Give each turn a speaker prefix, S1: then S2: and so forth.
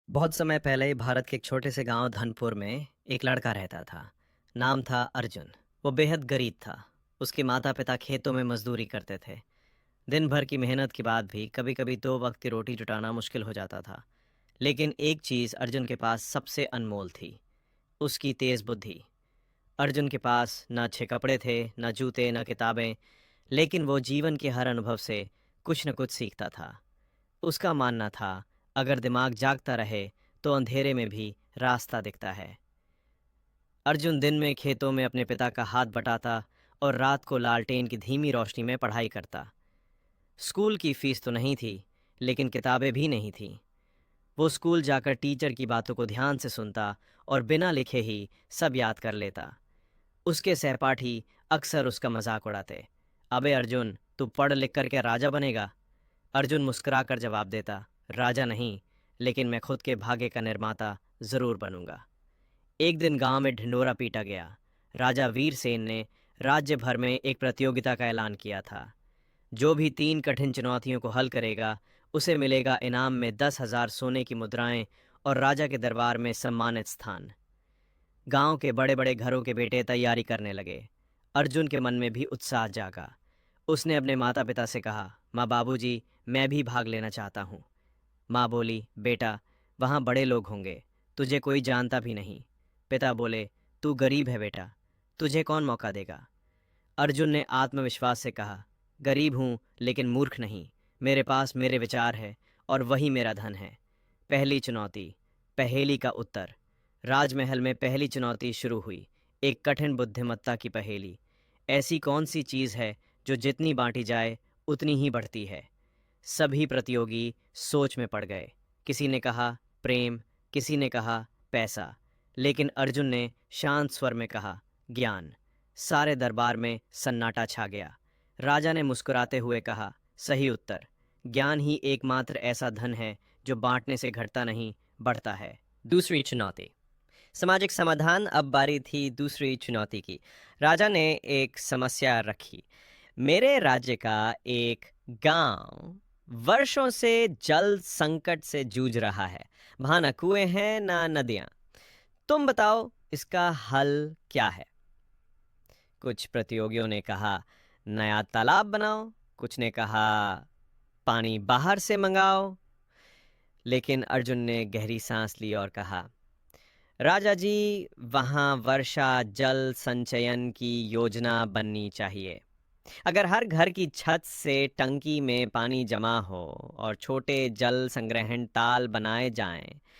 S1: बहुत समय पहले ही भारत के एक छोटे से गांव धनपुर में एक लड़का रहता था। नाम था अर्जुन। वो बेहद गरीब था। उसके माता पिता खेतों में मजदूरी करते थे। दिन भर की मेहनत के बाद भी कभी कभी दो वक्त की रोटी जुटाना मुश्किल हो जाता था। लेकिन एक चीज़ अर्जुन के पास सबसे अनमोल थी, उसकी तेज़ बुद्धि। अर्जुन के पास न अच्छे कपड़े थे, न जूते, न किताबें, लेकिन वो जीवन के हर अनुभव से कुछ न कुछ सीखता था। उसका मानना था, अगर दिमाग जागता रहे तो अंधेरे में भी रास्ता दिखता है। अर्जुन दिन में खेतों में अपने पिता का हाथ बटाता और रात को लालटेन की धीमी रोशनी में पढ़ाई करता। स्कूल की फीस तो नहीं थी, लेकिन किताबें भी नहीं थीं। वो स्कूल जाकर टीचर की बातों को ध्यान से सुनता और बिना लिखे ही सब याद कर लेता। उसके सहपाठी अक्सर उसका मजाक उड़ाते। अबे अर्जुन, तू पढ़ लिख कर के राजा बनेगा? अर्जुन मुस्कुराकर जवाब देता, राजा नहीं, लेकिन मैं खुद के भाग्य का निर्माता जरूर बनूंगा। एक दिन गांव में ढिंडोरा पीटा गया। राजा वीरसेन ने राज्य भर में एक प्रतियोगिता का ऐलान किया था। जो भी 3 कठिन चुनौतियों को हल करेगा, उसे मिलेगा इनाम में 10,000 सोने की मुद्राएं और राजा के दरबार में सम्मानित स्थान। गांव के बड़े बड़े घरों के बेटे तैयारी करने लगे। अर्जुन के मन में भी उत्साह जागा। उसने अपने माता पिता से कहा, माँ बाबूजी, मैं भी भाग लेना चाहता हूँ। माँ बोली, बेटा, वहाँ बड़े लोग होंगे, तुझे कोई जानता भी नहीं। पिता बोले, तू गरीब है बेटा, तुझे कौन मौका देगा? अर्जुन ने आत्मविश्वास से कहा, गरीब हूँ लेकिन मूर्ख नहीं। मेरे पास मेरे विचार है और वही मेरा धन है। पहली चुनौती, पहेली का उत्तर। राजमहल में पहली चुनौती शुरू हुई। एक कठिन बुद्धिमत्ता की पहेली। ऐसी कौन सी चीज़ है जो जितनी बांटी जाए उतनी ही बढ़ती है? सभी प्रतियोगी सोच में पड़ गए। किसी ने कहा प्रेम, किसी ने कहा पैसा, लेकिन अर्जुन ने शांत स्वर में कहा ज्ञान। सारे दरबार में सन्नाटा छा गया। राजा ने मुस्कुराते हुए कहा, सही उत्तर। ज्ञान ही एकमात्र ऐसा धन है जो बांटने से घटता नहीं, बढ़ता है। दूसरी चुनौती, सामाजिक समाधान। अब बारी थी दूसरी चुनौती की। राजा ने एक समस्या रखी। मेरे राज्य का एक गांव वर्षों से जल संकट से जूझ रहा है। वहां न कुएं हैं ना नदियां। तुम बताओ, इसका हल क्या है? कुछ प्रतियोगियों ने कहा, नया तालाब बनाओ। कुछ ने कहा, पानी बाहर से मंगाओ। लेकिन अर्जुन ने गहरी सांस ली और कहा, राजा जी, वहाँ वर्षा जल संचयन की योजना बननी चाहिए। अगर हर घर की छत से टंकी में पानी जमा हो और छोटे जल संग्रहण ताल बनाए जाएं,